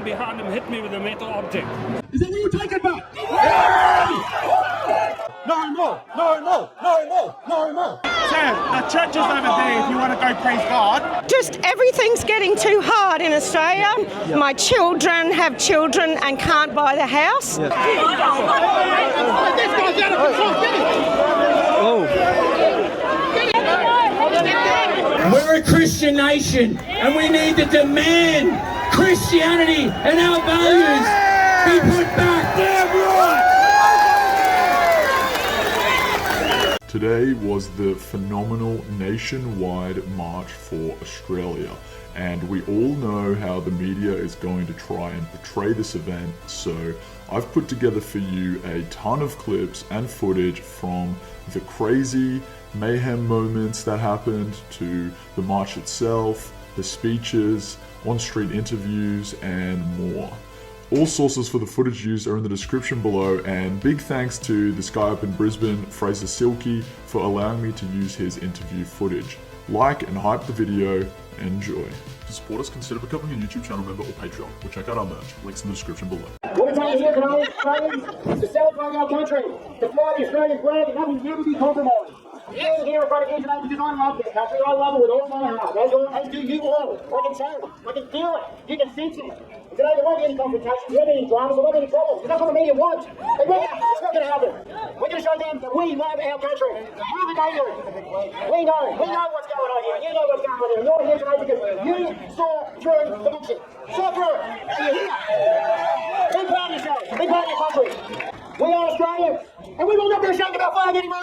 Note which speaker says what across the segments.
Speaker 1: behind him hit me with a metal object.
Speaker 2: Is that where you take it back? No more, no more, no more, no more.
Speaker 3: Sam, the church is over there if you want to go praise God.
Speaker 4: Just everything's getting too hard in Australia. Yep. My children have children and can't buy the house. Yep.
Speaker 2: This guy's out of control. We're a Christian nation and we need to demand Christianity and our values be put back. Damn right.
Speaker 5: Today was the phenomenal nationwide March for Australia, and we all know how the media is going to try and portray this event, so I've put together for you a ton of clips and footage from the crazy mayhem moments that happened to the march itself, the speeches, on-street interviews, and more. All sources for the footage used are in the description below, and big thanks to this guy up in Brisbane, Fraser Silky, for allowing me to use his interview footage. Like and hype the video, enjoy. To support us, consider becoming a YouTube channel member or Patreon, or check out our merch, links in the description below.
Speaker 2: We're taking here tonight, Australians, to celebrate our country, to fly the Australian flag, and nothing never be compromised. We're here in front of you tonight because I love this country. I love it with all my heart. As do you all. I can tell it. I can feel it. You can sense it. Today there won't be any confrontations, there won't be any dramas, there won't be any problems. That's what the media wants. It's not going to happen. We're going to show them that we love our country. How do they do it? We know what's going on here. You know what's going on here. You're here tonight because you saw through the bullshit. Saw through it. And you're here. Be proud of yourselves. Be proud of your country. We are Australians, and we will not be ashamed of our flag anymore.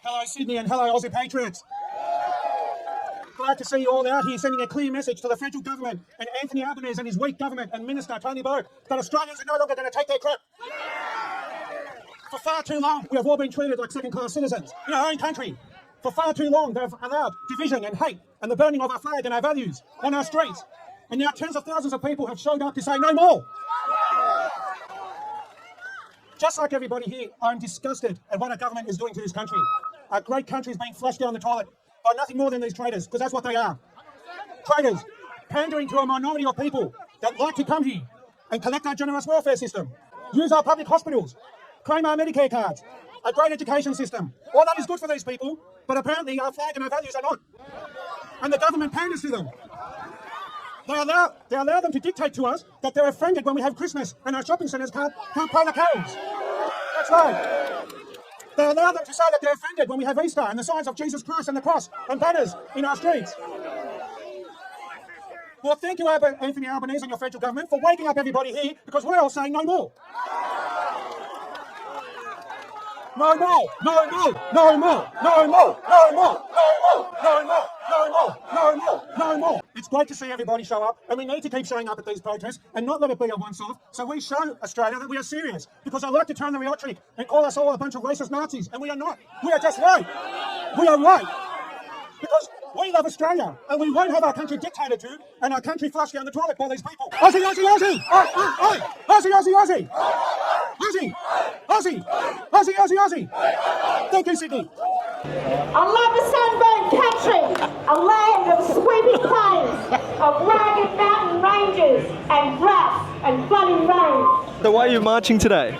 Speaker 3: Hello Sydney and hello Aussie Patriots. Glad to see you all out here sending a clear message to the federal government and Anthony Albanese and his weak government and Minister Tony Burke that Australians are no longer going to take their crap. For far too long we have all been treated like second-class citizens in our own country. For far too long they've allowed division and hate and the burning of our flag and our values on our streets. And now tens of thousands of people have showed up to say no more. Just like everybody here, I'm disgusted at what our government is doing to this country. Our great country is being flushed down the toilet by nothing more than these traitors, because that's what they are. Traitors, pandering to a minority of people that like to come here and collect our generous welfare system, use our public hospitals, claim our Medicare cards, a great education system. All that is good for these people, but apparently our flag and our values are not. And the government panders to them. They allow them to dictate to us that they're offended when we have Christmas and our shopping centres can't play the carols. That's right. They allow them to say that they're offended when we have Easter and the signs of Jesus Christ and the cross and banners in our streets. Well, thank you, Anthony Albanese and your federal government, for waking up everybody here, because we're all saying no more. No more, no more, no more, no more, no more, no more, no more, no more, no more, no more. It's great to see everybody show up, and we need to keep showing up at these protests and not let it be a once-off, so we show Australia that we are serious, because I like to turn the real trick and call us all a bunch of racist Nazis, and we are not. We are just right. We are right. Because we love Australia, and we won't have our country dictated to, and our country flushed down the toilet by these people. Aussie, Aussie, Aussie! Oi! Aussie, Aussie, Aussie! Aussie! Aussie! Aussie, Aussie, Aussie! Thank you, Sydney.
Speaker 6: I love the sunburned country, a land of sweeping plains, of rugged mountain ranges, and droughts and flooding rain.
Speaker 7: So why are you marching today?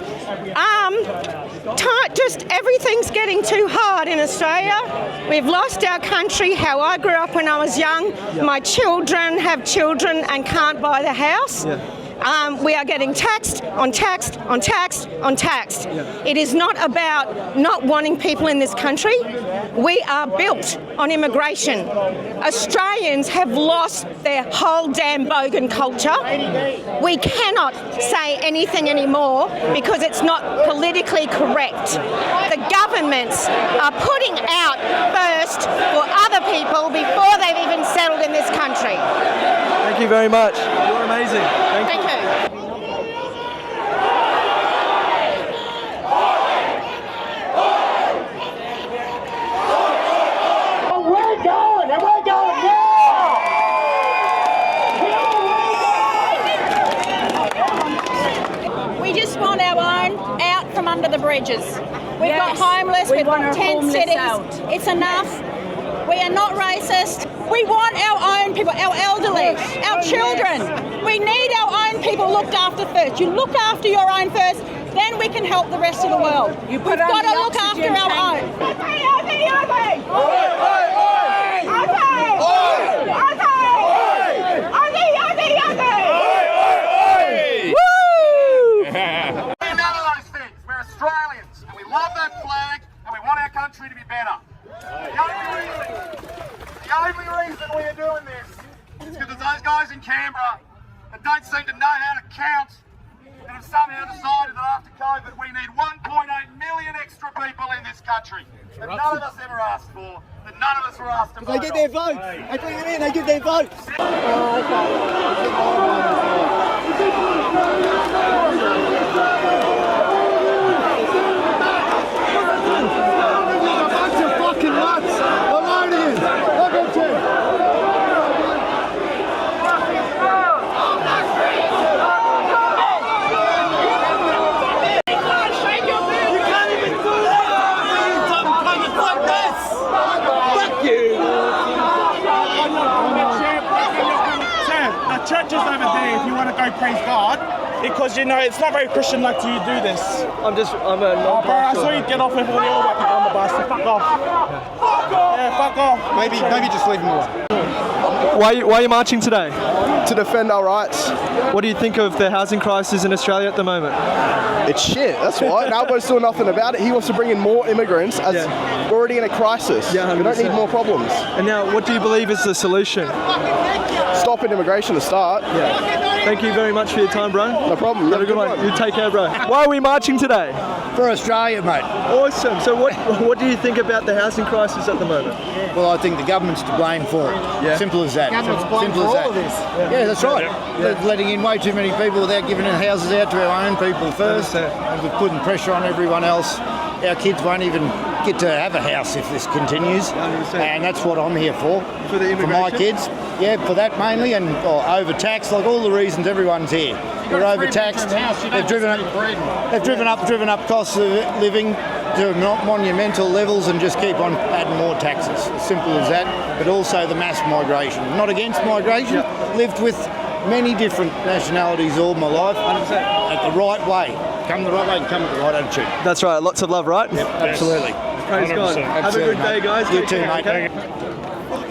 Speaker 4: Just everything's getting too hard in Australia. We've lost our country, how I grew up when I was young. Yep. My children have children and can't buy the house. Yeah. We are getting taxed on taxed on taxed on taxed. Yeah. It is not about not wanting people in this country. We are built on immigration. Australians have lost their whole damn bogan culture. We cannot say anything anymore because it's not politically correct. The governments are putting out first for other people before they've even settled in this country.
Speaker 7: Thank you very much. You're amazing. Thank you.
Speaker 6: We just want our own out from under the
Speaker 8: the bridges. We've got homeless, we've got tent cities. It's enough. We are not racist. We want our own people, our elderly, our children. We need our own people looked after first. You look after your own first, then we can help the rest of the world. We've got to look after our
Speaker 2: own. We're Australians, and we love that flag, and we want our country to be better. The only reason we are doing this is because those guys in Canberra that don't seem to know how to count and have somehow decided that after COVID we need 1.8 million extra people in this country that none of us ever asked for, that none of us were asked to vote.
Speaker 7: They get their votes. They bring them in, they give their votes.
Speaker 3: Churches over there, if you want to go praise God, because you know it's not very Christian-like to you do this. I'm a bro, I saw you get off with all the other white people on the bus, so fuck off. Yeah, fuck off.
Speaker 7: Maybe just leave them alone. Why are you marching today? To defend our rights. What do you think of the housing crisis in Australia at the moment? It's shit, that's why. Nobody's doing nothing about it. He wants to bring in more immigrants as we're already in a crisis. Yeah, 100%. We don't need more problems. And now, what do you believe is the solution? Stopping immigration to start. Yeah. Thank you very much for your time, bro. No problem. Have a good one. You take care, bro. Why are we marching today? For Australia, mate. Awesome. So what do you think about the housing crisis at the moment?
Speaker 9: Well, I think the government's to blame for it. Yeah. Simple as that.
Speaker 7: Government's blamed for all of this.
Speaker 9: Yeah, that's right. Yeah. Letting in way too many people without giving our houses out to our own people first. And we're putting pressure on everyone else. Our kids won't even get to have a house if this continues. 100%. And that's what I'm here for. For the immigration? For my kids. Yeah, for that mainly, and overtaxed, like all the reasons everyone's here. We're overtaxed. They've driven up costs of living to monumental levels and just keep on adding more taxes. As simple as that. But also the mass migration. Not against migration. Lived with many different nationalities all my life. 100%. At the right way. Come the right way and come with the right attitude. That's right. Lots of love, right? Yep, absolutely. Praise God. Have a good day, guys. You too, mate. Okay?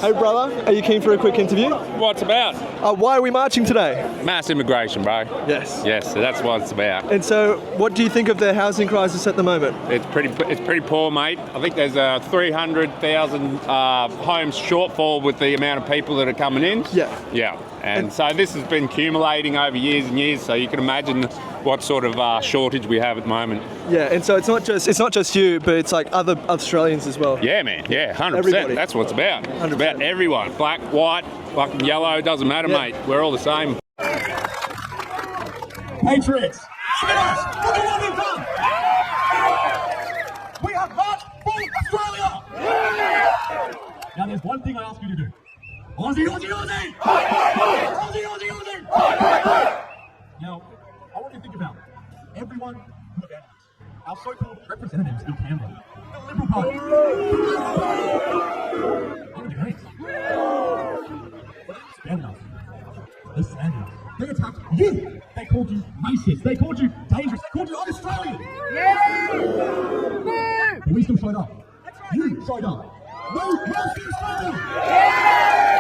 Speaker 9: Hey, brother, are you keen for a quick interview?
Speaker 10: What's about?
Speaker 7: Why are we marching today?
Speaker 10: Mass immigration, bro.
Speaker 7: Yes.
Speaker 10: Yes, so that's what it's about.
Speaker 7: And so, what do you think of the housing crisis at the moment?
Speaker 10: It's pretty poor, mate. I think there's a 300,000 homes shortfall with the amount of people that are coming in. Yeah. Yeah. And so this has been accumulating over years and years, so you can imagine what sort of shortage we have at the moment. Yeah, and so it's not just you, but it's like other Australians as well. Yeah, man. Yeah, 100%. Everybody. That's what it's about. 100%. It's about everyone. Black, white, fucking yellow, doesn't matter, mate. We're all the same.
Speaker 2: Patriots, look at us! Look at what we've done! We have marched for Australia! Now there's one thing I ask you to do. Aussie, Aussie, Aussie! Aussie, Aussie, Aussie! Now, I want you to think about everyone who abandoned us. Our so-called representatives in Canberra. The Liberal Party. What did you hate? But they abandoned us. They slandered us. They attacked you. They called you racist. They called you dangerous. They called you un-Australian. Yeah. But we still showed up. You showed up. No, we're still Australian. Yeah.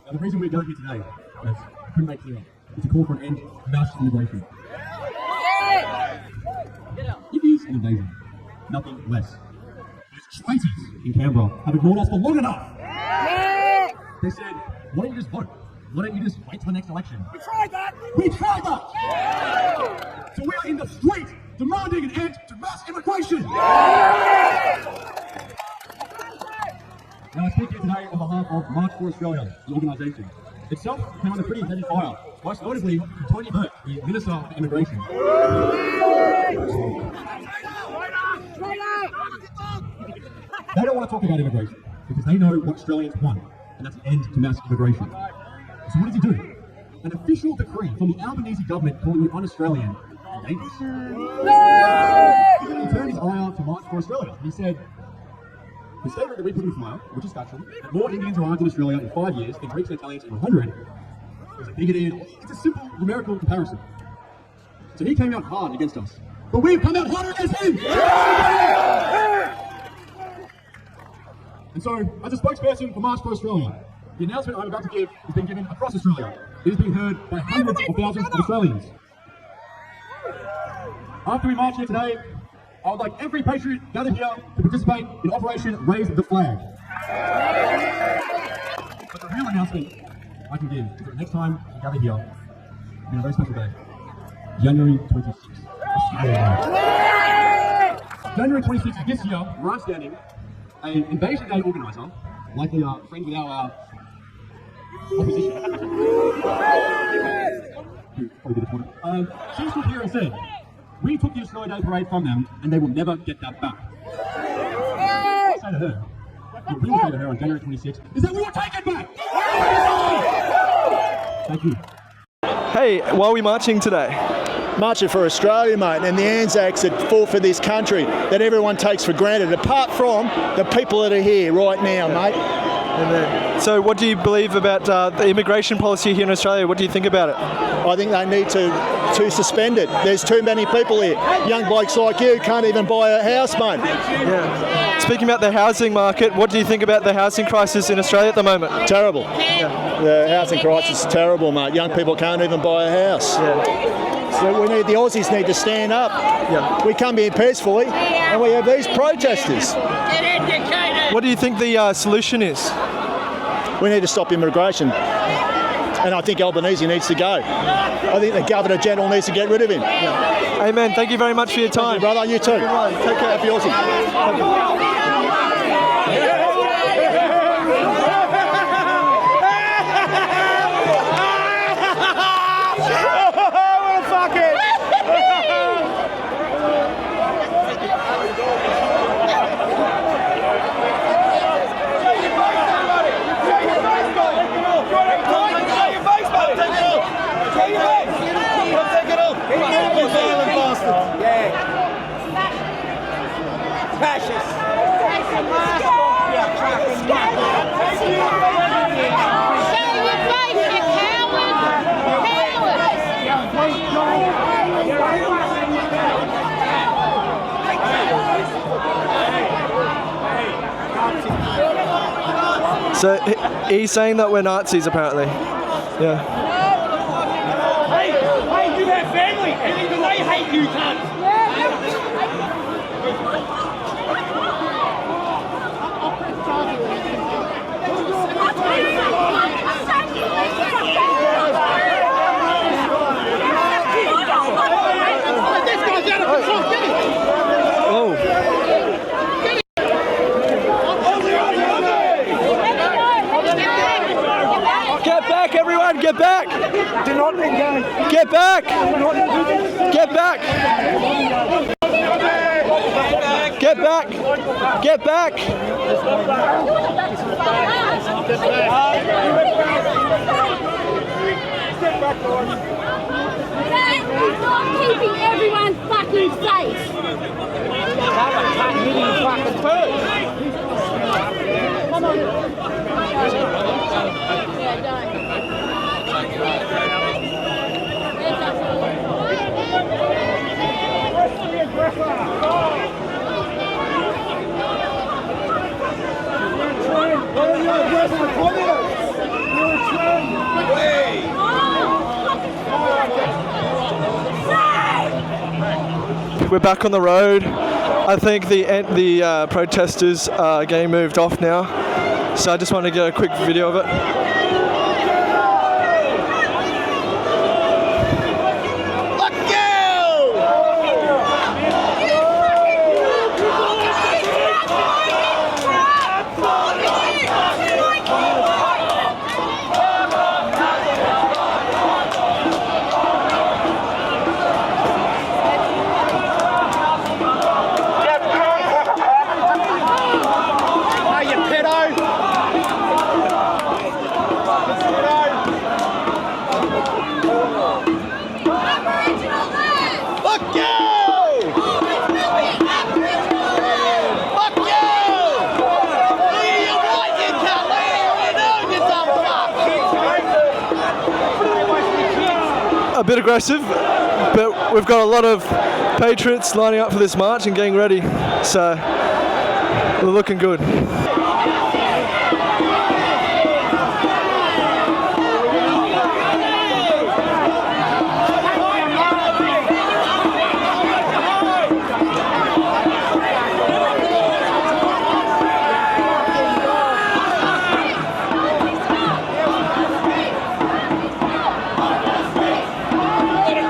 Speaker 2: Now, the reason we're going here today, as I couldn't make clear, is to call for an end to mass immigration. It is an invasion, nothing less. Those traitors in Canberra have ignored us for long enough. They said, why don't you just vote? Why don't you just wait till the next election? We tried that! We tried that! So we are in the street demanding an end to mass immigration! Now I speak here today on behalf of March for Australia, the organisation. Itself came under pretty heavy fire, most notably from Tony Burke, the Minister for Immigration. They don't want to talk about immigration because they know what Australians want, and that's an end to mass immigration. So what does he do? An official decree from the Albanese government calling you un-Australian dangerous. He turned his eye out to March for Australia. He said, the statement that we put in file, which is factual, that more Indians arrived in Australia in 5 years than Greeks and Italians in 100, was a bigoted. It's a simple numerical comparison. So he came out hard against us. But we've come out harder against him! And so, as a spokesperson for March for Australia, the announcement I'm about to give has been given across Australia. It is being heard by hundreds of thousands of Australians. After we march here today, I would like every patriot gathered here to participate in Operation Raise the Flag. But the real announcement I can give is that next time we gather here, it'll be a very special day. January 26th. January 26th of this year, we're standing an Invasion Day organiser, likely a friend with our opposition. She stood here and said, we took the Australia Day parade from them and they will never get that back. I say to her, what we will say to her on January 26th is that we will take it back! Thank you.
Speaker 7: Hey, why are we marching today?
Speaker 11: Marching for Australia, mate, and the Anzacs that fought for this country that everyone takes for granted, apart from the people that are here right now, mate.
Speaker 7: So what do you believe about the immigration policy here in Australia? What do you think about it?
Speaker 11: I think they need to suspend it. There's too many people here. Young blokes like you can't even buy a house, mate.
Speaker 7: Yeah. Speaking about the housing market, what do you think about the housing crisis in Australia at the moment?
Speaker 11: Terrible. Yeah. The housing crisis is terrible, mate. Young people can't even buy a house. Yeah. So the Aussies need to stand up. Yeah. We come here peacefully and we have these protesters.
Speaker 7: What do you think the solution is?
Speaker 11: We need to stop immigration. And I think Albanese needs to go. I think the Governor General needs to get rid of him.
Speaker 7: Yeah. Amen. Thank you very much for your time.
Speaker 11: Thank you, brother. You too.
Speaker 7: Take care.
Speaker 11: Happy Aussie.
Speaker 7: So he's saying that we're Nazis, apparently. Yeah.
Speaker 12: Hey, you have family, and even they hate you, cunts. This guy's out of control.
Speaker 7: Everyone, get back! Do not engage. Get back! Get back! Get back! Get back!
Speaker 6: Keeping everyone fucking safe. Come on. Yeah, don't.
Speaker 7: We're back on the road. I think the protesters are getting moved off now, so I just want to get a quick video of it. a bit aggressive, but we've got a lot of patriots lining up for this march and getting ready, so we're looking good.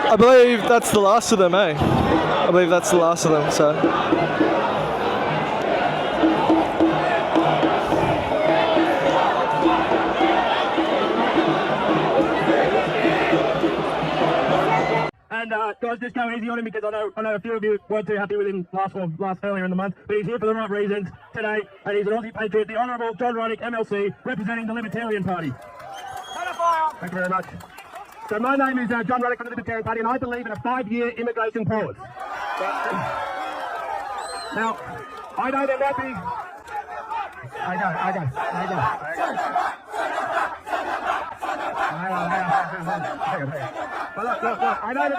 Speaker 7: I believe that's the last of them, eh? I believe that's the last of them, so.
Speaker 13: And guys, just go easy on him because I know a few of you weren't too happy with him last earlier in the month, but he's here for the right reasons today, and he's an Aussie patriot, the Honourable John Roddick, MLC, representing the Libertarian Party. Thank you very much. So my name is John Roddick from the Libertarian Party, and I believe in a 5-year immigration pause. Now, I know there might be... I go. But look, I know that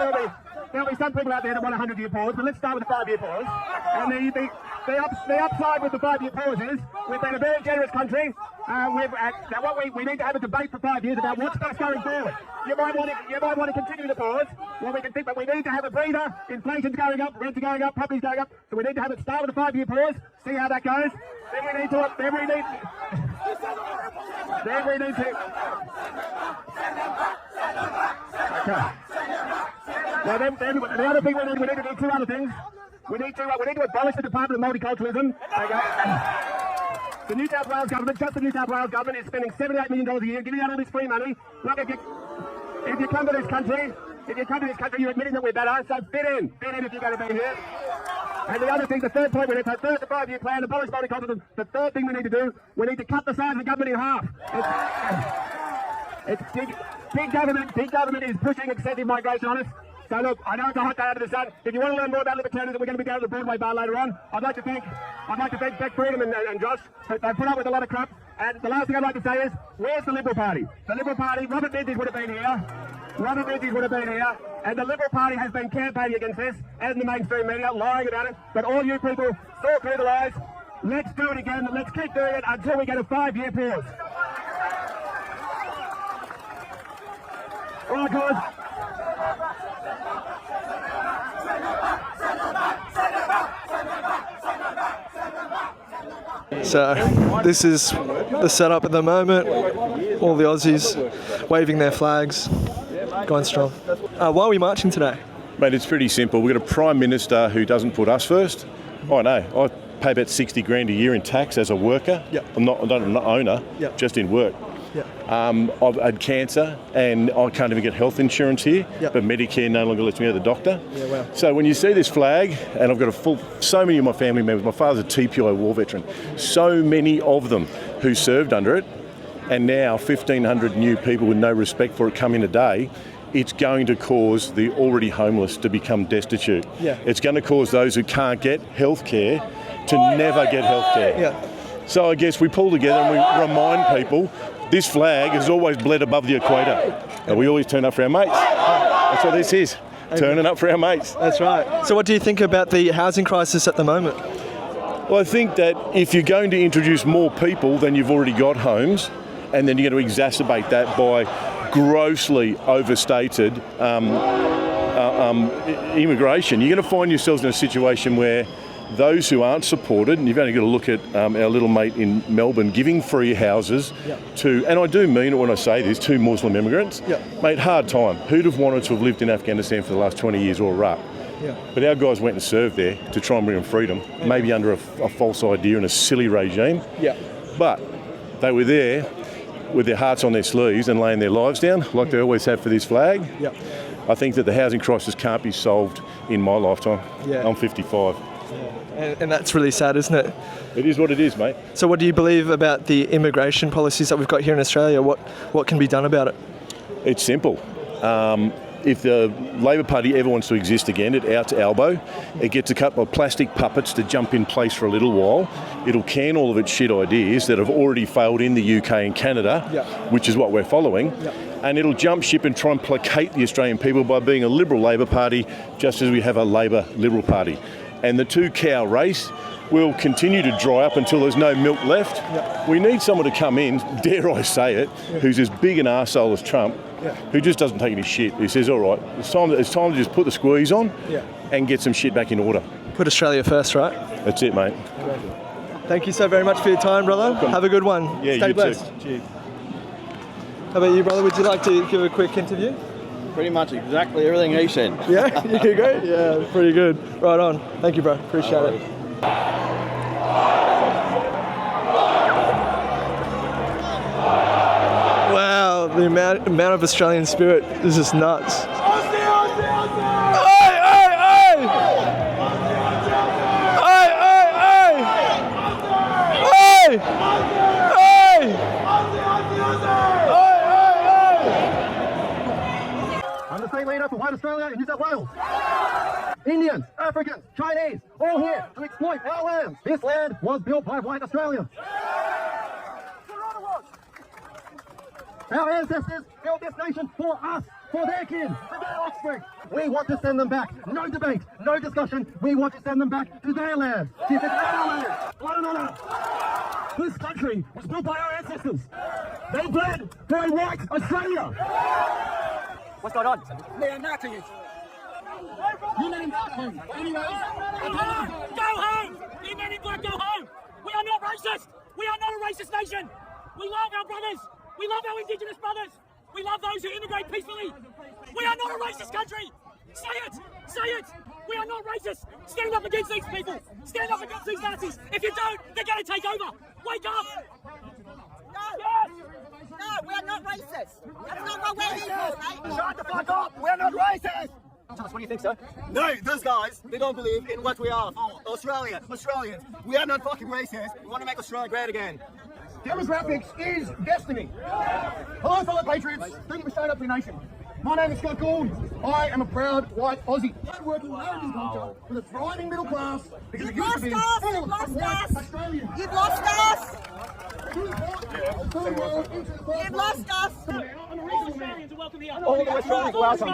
Speaker 13: there'll be some people out there that want a 100-year pause, but let's start with a 5-year pause. And the upside with the 5-year pause is we've been a very generous country. Now we need to have a debate for 5 years about what's best going forward. You might want to continue the pause. Well, we can think, but we need to have a breather. Inflation's going up, rents are going up, property's going up. So we need to have it start with a 5-year pause, see how that goes. Then we need to. Okay. Now then the other thing we need to do 2 other things. We need to abolish the Department of Multiculturalism. Okay. The New South Wales government, just the New South Wales government, is spending $78 million a year giving out all this free money. Look, if you come to this country, you're admitting that we're better, so fit in if you're going to be here. And the other thing, the third point, we need to first a 5-year plan, abolish multiculturalism. The third thing we need to do, we need to cut the size of the government in half. It's big government is pushing excessive migration on us. So look, I know it's a hot day out of the sun. If you want to learn more about libertarianism, we're going to be down at the Broadway bar later on. I'd like to thank Beck Freedom and Josh. They put up with a lot of crap. And the last thing I'd like to say is, where's the Liberal Party? The Liberal Party, Robert Menzies would have been here. And the Liberal Party has been campaigning against this, as in the mainstream media, lying about it. But all you people saw through the lies. Let's do it again. Let's keep doing it until we get a 5-year pause. All right, guys.
Speaker 7: So this is the setup at the moment. All the Aussies waving their flags, going strong. Why are we marching today?
Speaker 11: Mate, it's pretty simple. We've got a Prime Minister who doesn't put us first. I know. I pay about 60 grand a year in tax as a worker. Yep. I'm not an owner, yep. Just in work. Yep. I've had cancer and I can't even get health insurance here, yep. But Medicare no longer lets me go to the doctor. Yeah, wow. So when you see this flag, and I've got so many of my family members, my father's a TPI war veteran, so many of them who served under it, and now 1,500 new people with no respect for it come in a day, it's going to cause the already homeless to become destitute. Yeah. It's going to cause those who can't get health care to never get health care. Yeah. So I guess we pull together and we remind people this flag has always bled above the equator. And we always turn up for our mates. That's what this is, turning up for our mates.
Speaker 7: That's right. So what do you think about the housing crisis at the moment?
Speaker 11: Well, I think that if you're going to introduce more people than you've already got homes, and then you're going to exacerbate that by grossly overstated immigration, you're going to find yourselves in a situation where those who aren't supported, and you've only got to look at our little mate in Melbourne giving free houses to, and I do mean it when I say this, to Muslim immigrants. Mate, hard time. Who'd have wanted to have lived in Afghanistan for the last 20 years or Iraq? But our guys went and served there to try and bring them freedom, maybe under a false idea and a silly regime. But they were there with their hearts on their sleeves and laying their lives down, like they always have for this flag. I think that the housing crisis can't be solved in my lifetime. I'm 55.
Speaker 7: And that's really sad, isn't it?
Speaker 11: It is what it is, mate.
Speaker 7: So what do you believe about the immigration policies that we've got here in Australia? What can be done about it?
Speaker 11: It's simple. If the Labor Party ever wants to exist again, it out to elbow. It gets a couple of plastic puppets to jump in place for a little while. It'll can all of its shit ideas that have already failed in the UK and Canada, which is what we're following. and it'll jump ship and try and placate the Australian people by being a Liberal Labor Party, just as we have a Labor Liberal Party. And the two-cow race will continue to dry up until there's no milk left. We need someone to come in, dare I say it, who's as big an arsehole as Trump, who just doesn't take any shit. He says, all right, it's time to just put the squeeze on and get some shit back in order.
Speaker 7: Put Australia first, right?
Speaker 11: That's it, mate.
Speaker 7: Thank you so very much for your time, brother. Have a good one.
Speaker 11: Yeah,
Speaker 7: Stay
Speaker 11: you
Speaker 7: blessed.
Speaker 11: too. Cheers.
Speaker 7: How about you, brother? Would you like to give a quick interview?
Speaker 14: Pretty much exactly everything he said.
Speaker 7: Yeah, you agree? Yeah, pretty good. Right on. Thank you, bro. Appreciate it. Wow, the amount of Australian spirit is just nuts.
Speaker 13: I'm the state leader for White Australia in New South Wales. Indians, Africans, Chinese, all here to exploit our land. This land was built by White Australia. Our ancestors built this nation for us, for their kids, for their offspring. We want to send them back. No debate, no discussion. We want to send them back to their land. This is our land. What an honour. This country was built by our ancestors. They bled for a white Australia. What's going on? They are Nazis. You let him go home. Anyways,
Speaker 12: Go home! You men in black, go home! We are not racist! We are not a racist nation! We love our brothers! We love our Indigenous brothers! We love those who immigrate peacefully! We are not a racist country! Say it! Say it! We are not racist! Stand up against these people! Stand up against these Nazis! If you don't, they're going to take over! Wake up!
Speaker 8: No, we are not racist. That's not what we're here for, mate.
Speaker 13: Shut the fuck up! We're not racist!
Speaker 3: Thomas, what do you think, sir?
Speaker 13: No, those guys, they don't believe in what we are for. Australia, Australians. We are not fucking racist. We want to make Australia great again. Demographics is destiny. Hello, fellow patriots. Thank you for showing up for your nation. My name is Scott Gould. I am a proud white Aussie. I work in American culture with a thriving middle class because it used to be full of white Australians.
Speaker 8: You've lost us! You've lost us!
Speaker 12: All Australians are welcome here!
Speaker 3: All the Australians are welcome.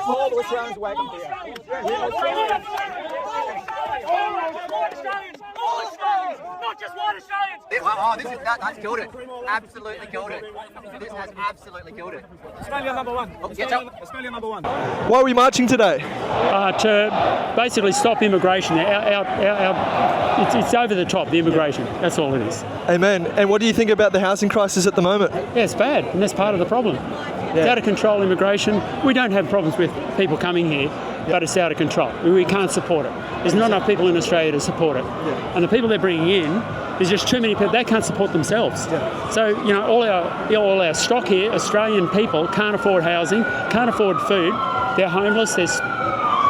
Speaker 3: All the Australians are welcome here.
Speaker 12: All Australians! Not just white Australians!
Speaker 15: That's killed it. Absolutely killed it. This has absolutely killed it.
Speaker 3: Australia number one. Australia number one.
Speaker 7: Why are we marching today?
Speaker 1: To basically stop immigration. It's over the top, the immigration. That's all it is.
Speaker 7: Amen. And what do you think about the housing crisis at the moment?
Speaker 1: Yeah, it's bad, and that's part of the problem. It's out of control immigration. We don't have problems with people coming here, but it's out of control. We can't support it. There's not enough people in Australia to support it. And the people they're bringing in, there's just too many people. They can't support themselves. So, you know, all our stock here, Australian people, can't afford housing, can't afford food. They're homeless. They're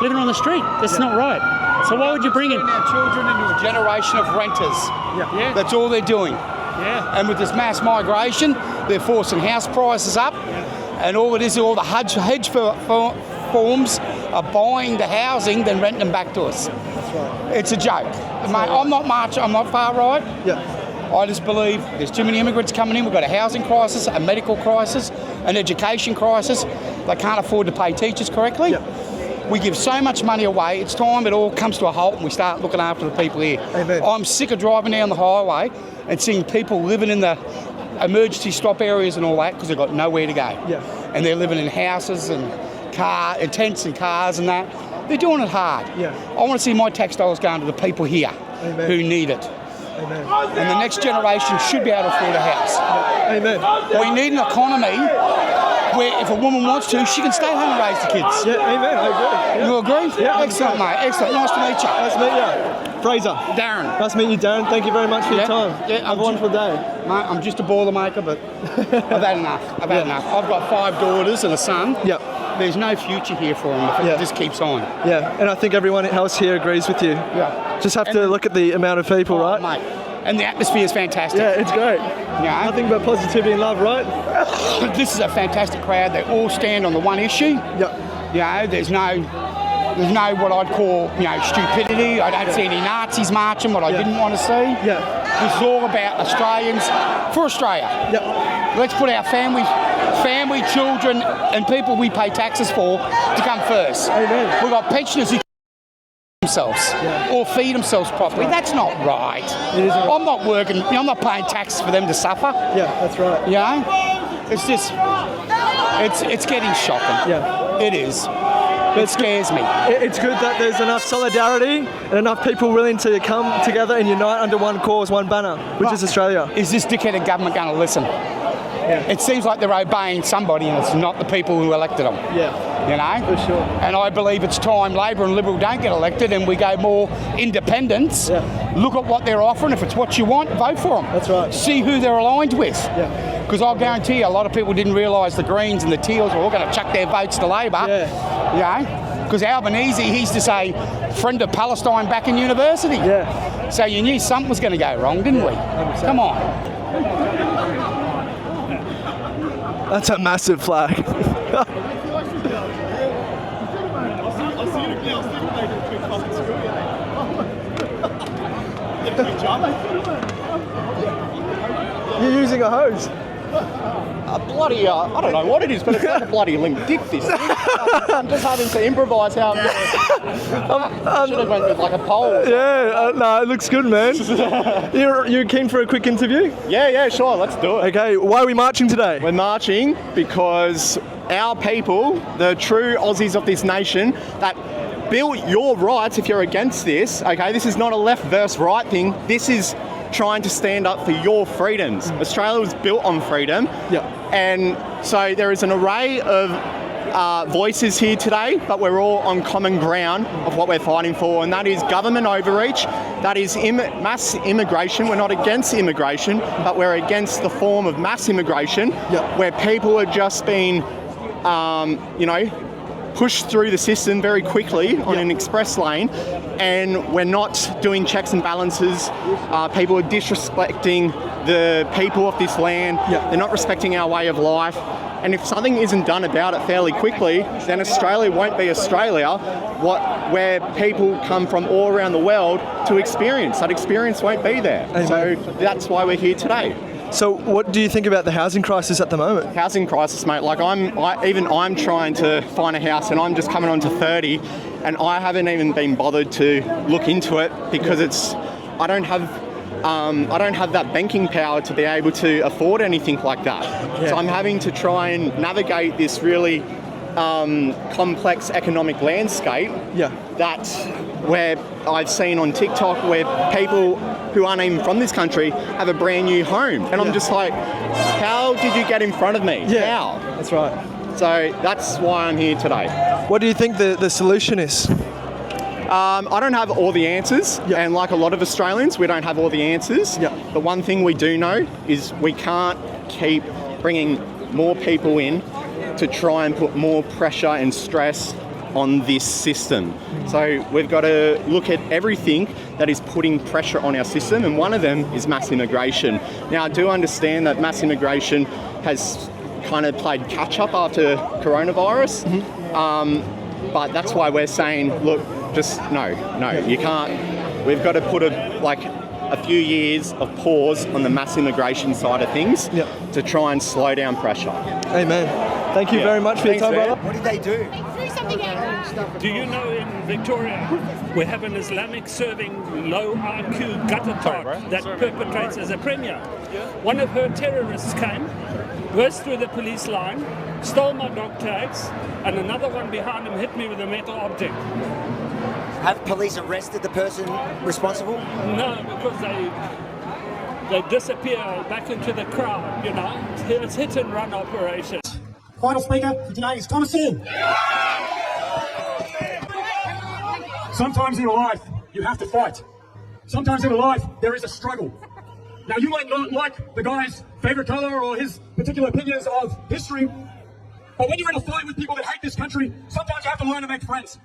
Speaker 1: living on the street. That's not right. So why would you bring in
Speaker 16: our children into a generation of renters?
Speaker 1: Yeah.
Speaker 16: That's all they're doing.
Speaker 1: Yeah.
Speaker 16: And with this mass migration, they're forcing house prices up. And all it is, all the hedge firms are buying the housing, then renting them back to us.
Speaker 7: That's right.
Speaker 16: It's a joke. Mate, I'm not far right.
Speaker 7: Yeah.
Speaker 16: I just believe there's too many immigrants coming in. We've got a housing crisis, a medical crisis, an education crisis. They can't afford to pay teachers correctly.
Speaker 7: Yeah.
Speaker 16: We give so much money away. It's time it all comes to a halt and we start looking after the people here.
Speaker 7: Amen.
Speaker 16: I'm sick of driving down the highway and seeing people living in the emergency stop areas and all that because they've got nowhere to go.
Speaker 7: Yeah.
Speaker 16: And they're living in houses and tents and cars and that. They're doing it hard.
Speaker 7: Yeah.
Speaker 16: I want to see my tax dollars going to the people here who need it.
Speaker 7: Amen.
Speaker 16: And the next generation should be able to afford a house.
Speaker 7: Amen.
Speaker 16: We need an economy where if a woman wants to, she can stay home and raise the kids.
Speaker 7: Yeah, amen. I agree. Yeah.
Speaker 16: You agree?
Speaker 7: Yeah.
Speaker 16: Excellent, mate. Excellent. Nice to meet you.
Speaker 7: Nice to meet you. Fraser.
Speaker 16: Darren.
Speaker 7: Nice to meet you, Darren. Thank you very much for your time.
Speaker 16: Yeah,
Speaker 7: Have a wonderful day.
Speaker 16: Mate, I'm just a Boilermaker, but I've had enough. I've had enough. I've got 5 daughters and a son.
Speaker 7: Yep.
Speaker 16: There's no future here for them if it just keeps on.
Speaker 7: Yeah, and I think everyone else here agrees with you.
Speaker 16: Yeah.
Speaker 7: Just have to look at the amount of people, right?
Speaker 16: Mate. And the atmosphere is fantastic.
Speaker 7: Yeah, it's great.
Speaker 16: Yeah.
Speaker 7: Nothing but positivity and love, right?
Speaker 16: This is a fantastic crowd. They all stand on the one issue.
Speaker 7: Yep.
Speaker 16: You know, there's no what I'd call, stupidity. I don't see any Nazis marching, what I didn't want to see.
Speaker 7: Yeah.
Speaker 16: This is all about Australians for Australia.
Speaker 7: Yep.
Speaker 16: Let's put our families family, children, and people we pay taxes for to come first.
Speaker 7: Amen.
Speaker 16: We've got pensioners who themselves or feed themselves properly. That's not right.
Speaker 7: It isn't.
Speaker 16: I'm not working. I'm not paying taxes for them to suffer.
Speaker 7: Yeah, that's right.
Speaker 16: You know, it's just it's getting shocking.
Speaker 7: Yeah,
Speaker 16: it is. It scares me.
Speaker 7: It's good that there's enough solidarity and enough people willing to come together and unite under one cause, one banner, which is Australia.
Speaker 16: Is this dickheaded government going to listen? Yeah. It seems like they're obeying somebody and it's not the people who elected them.
Speaker 7: Yeah.
Speaker 16: You know?
Speaker 7: For sure.
Speaker 16: And I believe it's time Labor and Liberal don't get elected and we go more independence.
Speaker 7: Yeah.
Speaker 16: Look at what they're offering. If it's what you want, vote for them.
Speaker 7: That's right.
Speaker 16: See who they're aligned with.
Speaker 7: Yeah.
Speaker 16: Because I'll guarantee you a lot of people didn't realise the Greens and the Teals were all going to chuck their votes to Labor.
Speaker 7: Yeah.
Speaker 16: You know? Because Albanese, he used to say, friend of Palestine back in university.
Speaker 7: Yeah.
Speaker 16: So you knew something was going to go wrong, didn't we?
Speaker 7: 100%.
Speaker 16: Come on.
Speaker 7: That's a massive flag. You're using a hose.
Speaker 17: A bloody, I don't know what it is, but it's like a bloody limp dick, this thing. I'm just having to improvise how I should have went with like a pole.
Speaker 7: Yeah, no, it looks good, man. You're keen for a quick interview?
Speaker 17: Yeah, sure, let's do it.
Speaker 7: Okay, why are we marching today?
Speaker 17: We're marching because our people, the true Aussies of this nation, that built your rights, if you're against this, okay, this is not a left versus right thing, this is trying to stand up for your freedoms. Australia was built on freedom.
Speaker 7: Yeah.
Speaker 17: And so there is an array of voices here today, but we're all on common ground of what we're fighting for, and that is government overreach, that is mass immigration. We're not against immigration, but we're against the form of mass immigration, where people are just being, pushed through the system very quickly on an express lane, and we're not doing checks and balances. People are disrespecting the people of this land. They're not respecting our way of life. And if something isn't done about it fairly quickly, then Australia won't be Australia, where people come from all around the world to experience. That experience won't be there.
Speaker 7: Amen.
Speaker 17: So that's why we're here today.
Speaker 7: So what do you think about the housing crisis at the moment?
Speaker 17: Housing crisis, mate. Like I'm trying to find a house, and I'm just coming on to 30, and I haven't even been bothered to look into it because I don't have that banking power to be able to afford anything like that. Yeah. So I'm having to try and navigate this really complex economic landscape that where I've seen on TikTok where people who aren't even from this country have a brand new home. And I'm just like, how did you get in front of me?
Speaker 7: Yeah.
Speaker 17: How?
Speaker 7: That's right.
Speaker 17: So that's why I'm here today.
Speaker 7: What do you think the solution is?
Speaker 17: I don't have all the answers, and like a lot of Australians, we don't have all the answers. The one thing we do know is we can't keep bringing more people in to try and put more pressure and stress on this system. So we've got to look at everything that is putting pressure on our system, and one of them is mass immigration. Now, I do understand that mass immigration has kind of played catch-up after coronavirus, but that's why we're saying, look, just no, you can't. We've got to put a few years of pause on the mass immigration side of things to try and slow down pressure.
Speaker 7: Amen. Thank you very much for your time, brother.
Speaker 18: What did they do?
Speaker 12: Do you know in Victoria we have an Islamic serving low IQ gutter tart that perpetrates as a premier? One of her terrorists came, burst through the police line, stole my dog tags, and another one behind him hit me with a metal object.
Speaker 18: Have police arrested the person responsible?
Speaker 12: No, because they disappear back into the crowd, you know. It's hit and run operation.
Speaker 3: Final speaker for today is Thomas Sinn. Sometimes in life, you have to fight. Sometimes in life, there is a struggle. Now, you might not like the guy's favourite colour or his particular opinions of history, but when you're in a fight with people that hate this country, sometimes you have to learn to make friends.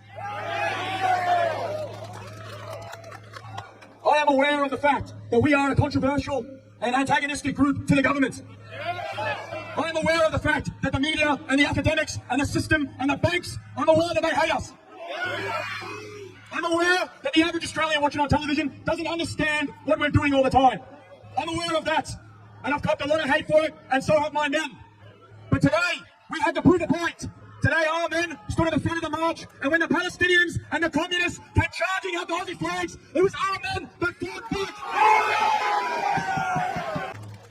Speaker 3: I am aware of the fact that we are a controversial and antagonistic group to the government. I am aware of the fact that the media and the academics and the system and the banks, I'm aware that they hate us. I'm aware that the average Australian watching on television doesn't understand what we're doing all the time. I'm aware of that, and I've copped a lot of hate for it, and so have my men.
Speaker 13: But today, we had to prove a point. Today, our men stood at the front of the march, and when the Palestinians and the communists came charging out the Aussie flags, it was our men that fought back.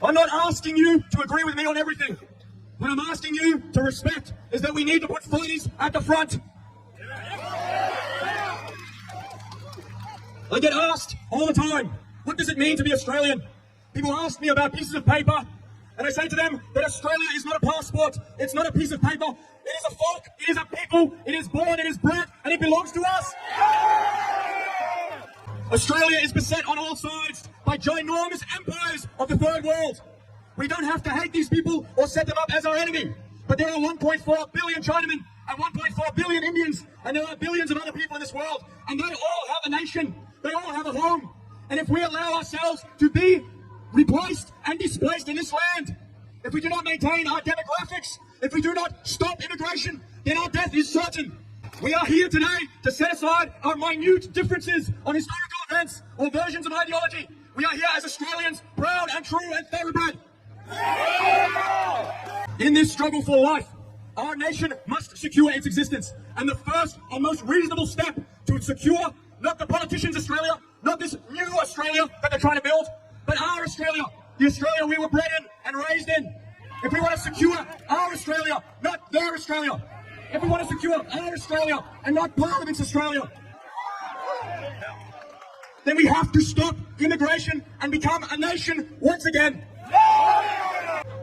Speaker 13: I'm not asking you to agree with me on everything. What I'm asking you to respect is that we need to put fighters at the front. I get asked all the time, what does it mean to be Australian? People ask me about pieces of paper, and I say to them that Australia is not a passport, it's not a piece of paper, it is a folk, it is a people, it is born, it is bred, and it belongs to us. Australia is beset on all sides by ginormous empires of the third world. We don't have to hate these people or set them up as our enemy, but there are 1.4 billion Chinamen and 1.4 billion Indians, and there are billions of other people in this world, and they all have a nation, they all have a home. And if we allow ourselves to be replaced and displaced in this land, if we do not maintain our demographics, if we do not stop immigration, then our death is certain. We are here today to set aside our minute differences on historical events or versions of ideology. We are here as Australians, proud and true and thoroughbred. In this struggle for life, our nation must secure its existence. And the first and most reasonable step to secure not the politicians' Australia, not this new Australia that they're trying to build, but our Australia, the Australia we were bred in and raised in. If we want to secure our Australia, not their Australia. If we want to secure our Australia and not Parliament's Australia, then we have to stop immigration and become a nation once again.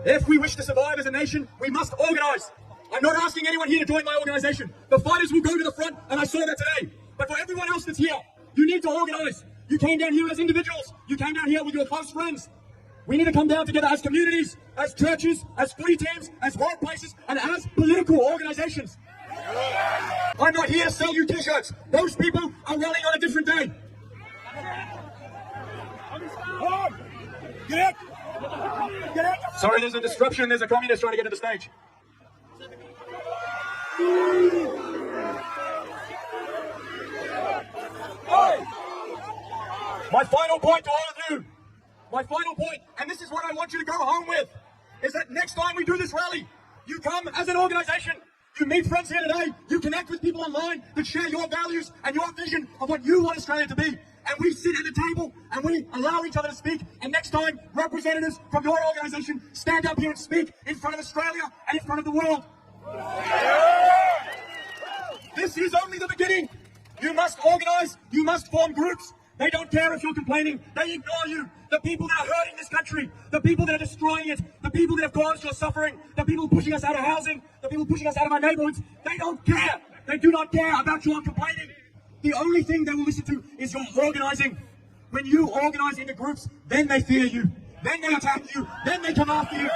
Speaker 13: If we wish to survive as a nation, we must organise. I'm not asking anyone here to join my organisation. The fighters will go to the front, and I saw that today. But for everyone else that's here, you need to organise. You came down here as individuals. You came down here with your close friends. We need to come down together as communities, as churches, as footy teams, as workplaces, and as political organisations. I'm not here to sell you t-shirts. Those people are running on a different day. Get out! Sorry, there's a disruption. There's a communist trying to get to the stage. My final point to all of you, my final point, and this is what I want you to go home with, is that next time we do this rally, you come as an organisation, you meet friends here today, you connect with people online that share your values and your vision of what you want Australia to be, and we sit at the table and we allow each other to speak, and next time representatives from your organisation stand up here and speak in front of Australia and in front of the world. This is only the beginning. You must organise, you must form groups. They don't care if you're complaining, they ignore you. The people that are hurting this country, the people that are destroying it, the people that have caused your suffering, the people pushing us out of housing, the people pushing us out of our neighbourhoods, they don't care. They do not care about your complaining. The only thing they will listen to is your organising. When you organise into groups, then they fear you, then they attack you, then they come after you.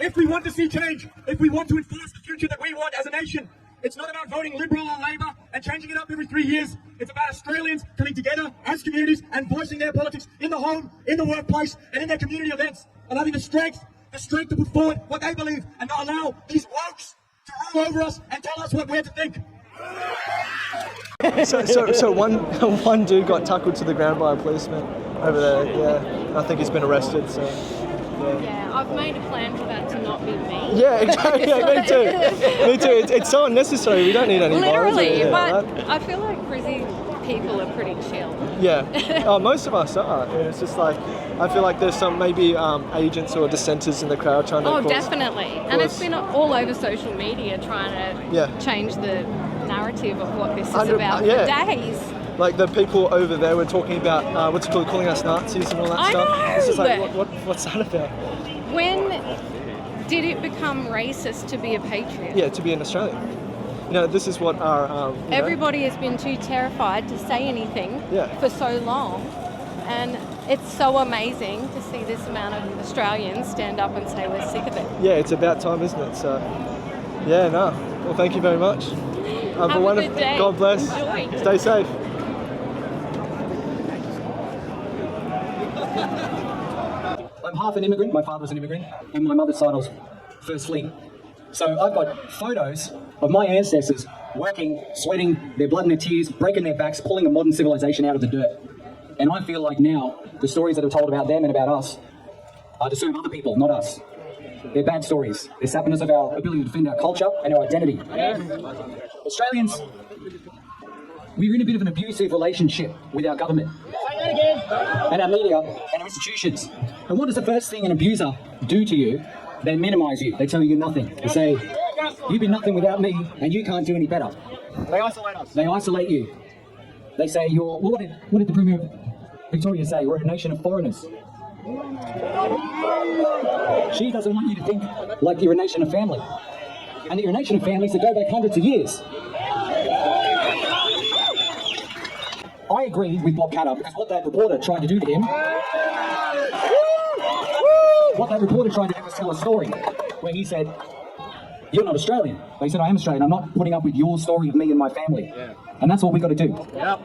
Speaker 13: If we want to see change, if we want to enforce the future that we want as a nation, it's not about voting Liberal or Labor and changing it up every 3 years. It's about Australians coming together as communities and voicing their politics in the home, in the workplace, and in their community events, and having the strength to put forward what they believe and not allow these blokes to rule over us and tell us what we're to think.
Speaker 7: So one dude got tackled to the ground by a policeman over there. Yeah, I think he's been arrested. So.
Speaker 19: Yeah, I've made a plan for that to not be me.
Speaker 7: Yeah, exactly. Yeah, me too. Me too. It's so unnecessary. We don't need any
Speaker 19: literally,
Speaker 7: violence.
Speaker 19: but I feel like Brizzy people are pretty chill.
Speaker 7: Yeah, most of us are. Yeah, it's just like I feel like there's some maybe agents or dissenters in the crowd trying to.
Speaker 19: Definitely, and it's been all over social media trying to change the narrative of what this is about for days.
Speaker 7: Like the people over there were talking about calling us Nazis and all that stuff.
Speaker 19: Know.
Speaker 7: It's just like what's that about?
Speaker 19: When did it become racist to be a patriot?
Speaker 7: Yeah, to be an Australian. You know, this is what our
Speaker 19: everybody has been too terrified to say anything for so long, and it's so amazing to see this amount of Australians stand up and say we're sick of it.
Speaker 7: Yeah, it's about time, isn't it? So, well, thank you very much.
Speaker 19: Have a good day.
Speaker 7: God bless.
Speaker 19: Enjoy.
Speaker 7: Stay safe.
Speaker 20: I'm half an immigrant, my father was an immigrant, and my mother's side I was first fleet. So I've got photos of my ancestors working, sweating, their blood and their tears, breaking their backs, pulling a modern civilization out of the dirt. And I feel like now, the stories that are told about them and about us are to serve other people, not us. They're bad stories. They're sapping us of our ability to defend our culture and our identity. Australians, we're in a bit of an abusive relationship with our government and our media and our institutions. And what does the first thing an abuser do to you? They minimise you. They tell you you're nothing. They say, you've been nothing without me and you can't do any better.
Speaker 13: They isolate us.
Speaker 20: They isolate you. They say you're, what did the Premier of Victoria say? We're a nation of foreigners. She doesn't want you to think like you're a nation of family. And that you're a nation of families that go back hundreds of years. I agree with Bob Catter because what that reporter tried to do to him, was tell a story where he said, you're not Australian. But he said, I am Australian. I'm not putting up with your story of me and my family. Yeah. And that's what we've got to do.
Speaker 2: Yeah.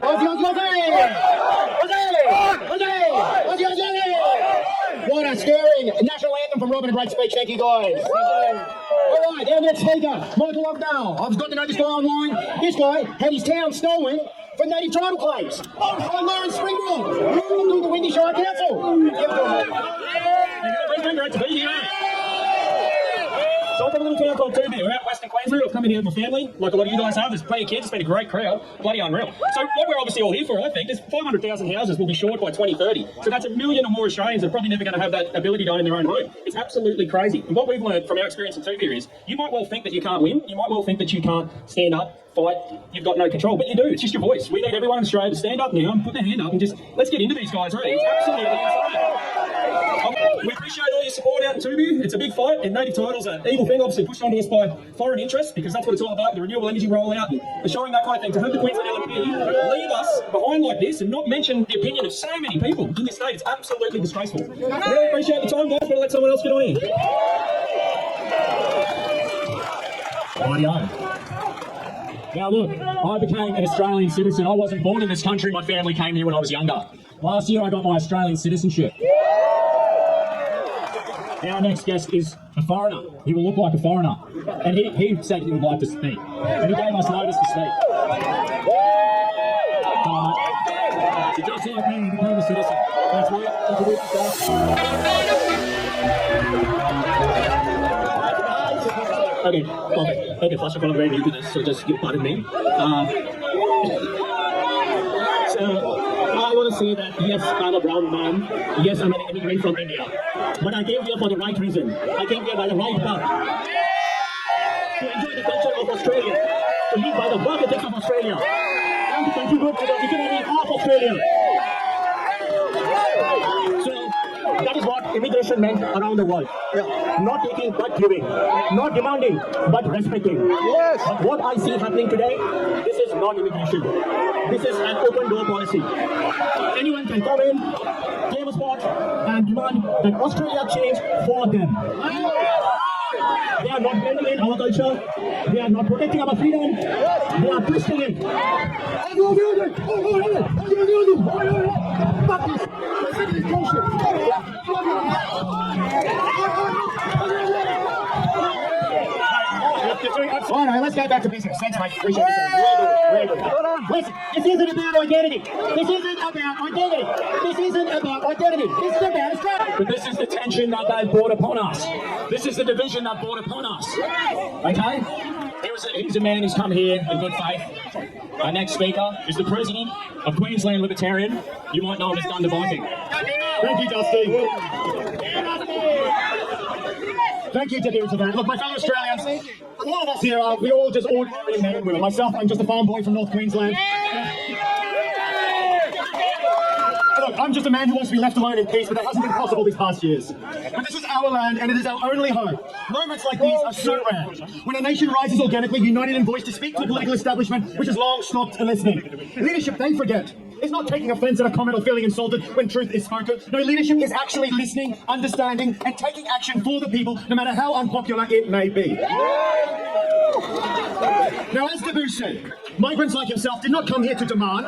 Speaker 2: What a stirring national anthem from Robin, a great speech. Thank you, guys. All right, our next speaker, Michael Lockdale. I've got to know this guy online. This guy had his town stolen for native title claims. By Lawrence Springfield, doing the Windy Shire Council.
Speaker 13: Great to be here. So I'm from a little town called Townsville. We're out Western Queensland. I've come in here with my family, like a lot of you guys have. There's plenty of kids. It's been a great crowd. Bloody unreal. So what we're obviously all here for, I think, is 500,000 houses will be short by 2030. So that's 1 million or more Australians that are probably never going to have that ability to own their own home. It's absolutely crazy. And what we've learned from our experience in Townsville is you might well think that you can't win. You might well think that you can't stand up, fight. You've got no control. But you do. It's just your voice. We need everyone in Australia to stand up now and put their hand up and just, let's get into these guys, right? It's absolutely insane. We appreciate all your support out in Townsville. It's a big fight, and native title's an evil thing, obviously pushed onto us by foreign interests, because that's what it's all about, the renewable energy rollout and assuring that kind of thing. To have the Queensland LNP leave us behind like this and not mention the opinion of so many people in this state, it's absolutely disgraceful. Really appreciate the time, guys. Better let someone else get on in. Now look, I became an Australian citizen. I wasn't born in this country. My family came here when I was younger. Last year I got my Australian citizenship. Our next guest is a foreigner. He will look like a foreigner. And he said he would like to speak. And he gave us notice to speak. So just like me, he became a citizen. That's right. Introduce yourself. Okay, first of all, I'm very new to this, so just pardon me. So, I want to say that, yes, I'm a brown man. Yes, I'm an immigrant from India. But I came here for the right reason. I came here by the right path. To enjoy the culture of Australia. To live by the work ethics of Australia. And to contribute to the economy of Australia. So, that is what immigration meant around the world. Not taking but giving. Not demanding but respecting. Yes. But what I see happening today, this is non-immigration. This is an open door policy. Anyone can come in, claim a spot, and demand that Australia change for them. They are not blending in our culture. They are not protecting our freedom. They are twisting it.
Speaker 2: Alright, let's get back to business. Thanks, mate. Appreciate it. Listen, this isn't about identity. This isn't about identity. This isn't about identity. This is about Australia.
Speaker 13: But this is the tension that they brought upon us. This is the division that brought upon us. Okay? He's a man who's come here in good faith. Our next speaker is the president of Queensland Libertarian. You might know him as Dunder Viking.
Speaker 2: Thank you, Dusty. Thank you, Deputy for that. Look, my fellow Australians, all of us here are, we're all just ordinary men and women. Myself, I'm just a farm boy from North Queensland. Look, I'm just a man who wants to be left alone in peace, but that hasn't been possible these past years. But this is our land, and it is our only home. Moments like these are so rare. When a nation rises organically, united in voice to speak to the political establishment, which has long stopped listening. Leadership, they forget. It's not taking offense at a comment or feeling insulted when truth is spoken. No, leadership is actually listening, understanding, and taking action for the people, no matter how unpopular it may be. Now, as Dabu said, migrants like himself did not come here to demand,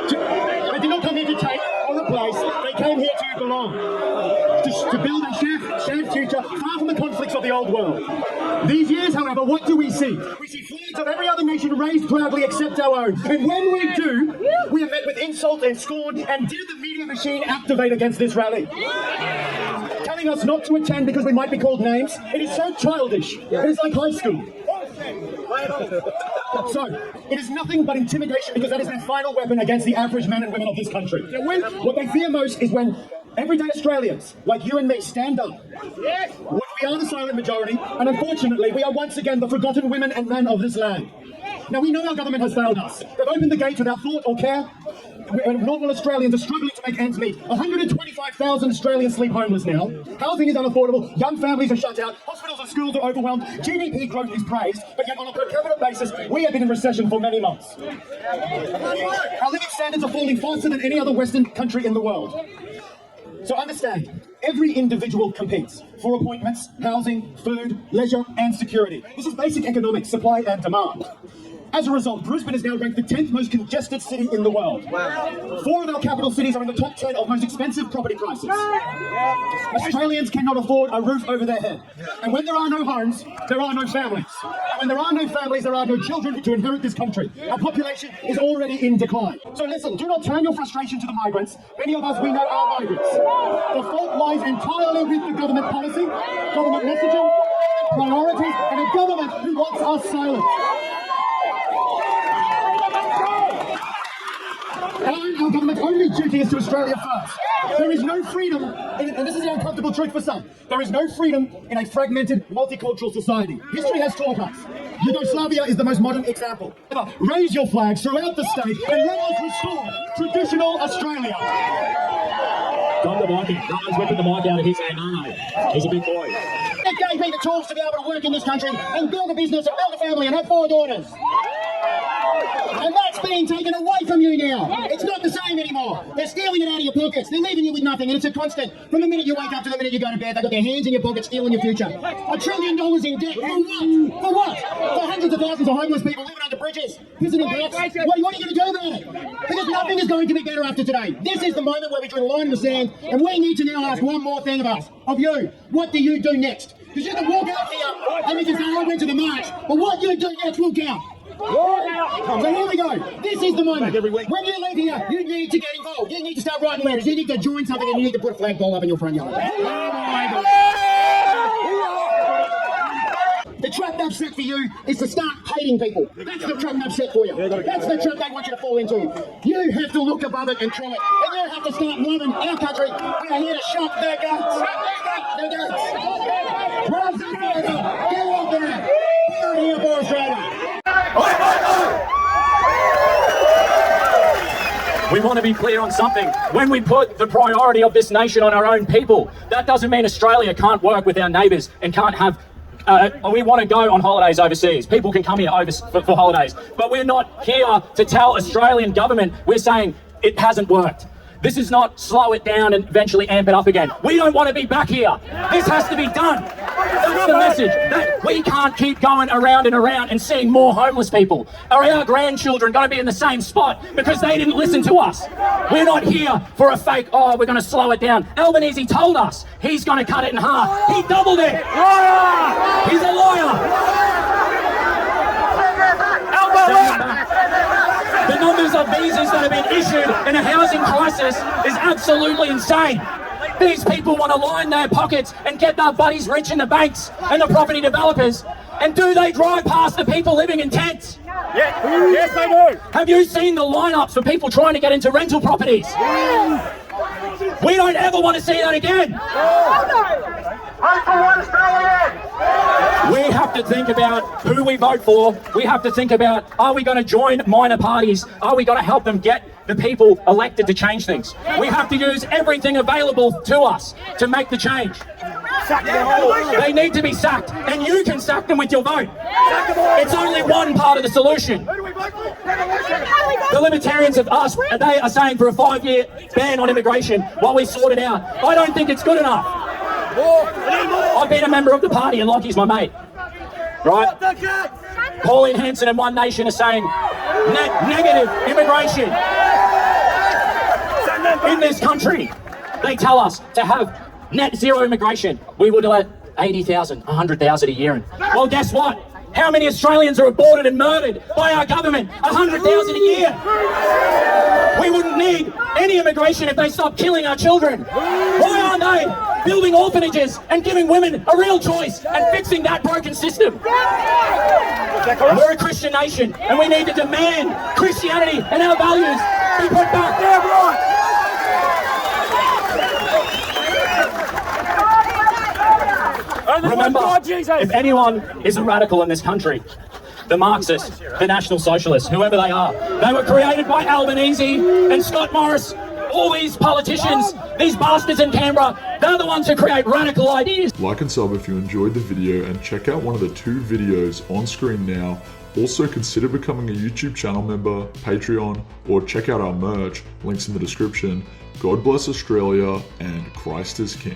Speaker 2: they did not come here to take or replace, they came here to belong, to build a shared future far from the conflicts of the old world. These years, however, what do we see? We see flags of every other nation raised proudly except our own. And when we do, we are met with insult and scorn, and did the media machine activate against this rally? Telling
Speaker 3: telling us not to attend because we might be called names. It is so childish. It is like high school. So, it is nothing but intimidation because that is their final weapon against the average men and women of this country. What they fear most is when everyday Australians, like you and me, stand up. When we are the silent majority, and unfortunately, we are once again the forgotten women and men of this land. Now, we know our government has failed us. They've opened the gates without thought or care. Normal Australians are struggling to make ends meet. 125,000 Australians sleep homeless now. Housing is unaffordable. Young families are shut out. Hospitals and schools are overwhelmed. GDP growth is praised, but yet on a per capita basis, we have been in recession for many months. Our living standards are falling faster than any other Western country in the world. So understand, every individual competes for appointments, housing, food, leisure, and security. This is basic economics, supply and demand. As a result, Brisbane is now ranked the 10th most congested city in the world. Wow. 4 of our capital cities are in the top 10 of most expensive property prices. Australians cannot afford a roof over their head. And when there are no homes, there are no families. And when there are no families, there are no children to inherit this country. Our population is already in decline. So listen, do not turn your frustration to the migrants. Many of us, we know, are migrants. The fault lies entirely with the government policy, government messaging, priorities, and a government who wants us silent. Our government's only duty is to Australia first. There is no freedom, and this is the uncomfortable truth for some, there is no freedom in a fragmented, multicultural society. History has taught us. Yugoslavia is the most modern example. Raise your flags throughout the state and let us restore traditional Australia.
Speaker 13: Got the mic. No one's whipping the mic out of his hand, no. He's a big boy.
Speaker 2: It gave me the tools to be able to work in this country and build a business and build a family and have 4 daughters. And that's being taken away from you now. It's not the same anymore. They're stealing it out of your pockets. They're leaving you with nothing, and it's a constant. From the minute you wake up to the minute you go to bed, they've got their hands in your pockets, stealing your future. $1 trillion in debt. For what? For what? For hundreds of thousands of homeless people living under bridges, visiting blocks. What are you going to do about it? Because nothing is going to be better after today. This is the moment where we draw a line in the sand, and we need to now ask one more thing of us, of you. What do you do next? Because you can walk out here and you can say, I went to the march, but what you do next will count. So here we go. This is the moment. When you leave here, you need to get involved. You need to start writing letters. You need to join something, and you need to put a flagpole up in your front yard. The trap they've set for you is to start hating people. That's the trap they've set for you. That's the trap they want you to fall into. You have to look above it and try it. And you have to start loving our country. We are here to shock their guts. Their guts. Rise up, rise up. Get out there. We are here for Australia.
Speaker 21: We want to be clear on something. When we put the priority of this nation on our own people, that doesn't mean Australia can't work with our neighbours and can't have we want to go on holidays overseas. People can come here for holidays. But we're not here to tell Australian government, we're saying it hasn't worked. This is not slow it down and eventually amp it up again. We don't want to be back here. This has to be done. That's the message. That we can't keep going around and around and seeing more homeless people. Are our grandchildren going to be in the same spot because they didn't listen to us? We're not here for a fake, oh, we're going to slow it down. Albanese told us he's going to cut it in half. He doubled it. Liar! He's a liar. The numbers of visas that have been issued in a housing crisis is absolutely insane. These people want to line their pockets and get their buddies rich in the banks and the property developers. And do they drive past the people living in tents? Yes, they do. Have you seen the lineups for people trying to get into rental properties? We don't ever want to see that again. We have to think about who we vote for. We have to think about, are we going to join minor parties? Are we going to help them get the people elected to change things? We have to use everything available to us to make the change. They need to be sacked, and you can sack them with your vote. It's only one part of the solution. The Libertarians of us, they are saying for a 5-year ban on immigration while we sort it out. I don't think it's good enough. I've been a member of the party and Lockie's my mate. Right? Pauline Hanson and One Nation are saying negative immigration in this country. They tell us to have net zero immigration. We would let 80,000, 100,000 a year in. Well, guess what? How many Australians are aborted and murdered by our government? 100,000 a year. We wouldn't need any immigration if they stopped killing our children. Why aren't they? building orphanages and giving women a real choice and fixing that broken system. We're a Christian nation and we need to demand Christianity and our values be put back. Remember, if anyone is a radical in this country, the Marxists, the National Socialists, whoever they are, they were created by Albanese and Scott Morris. All these politicians, these bastards in Canberra, they're the ones who create radical ideas.
Speaker 5: Like and sub if you enjoyed the video, and check out one of the 2 videos on screen now. Also consider becoming a YouTube channel member, Patreon, or check out our merch, links in the description. God bless Australia, and Christ is King.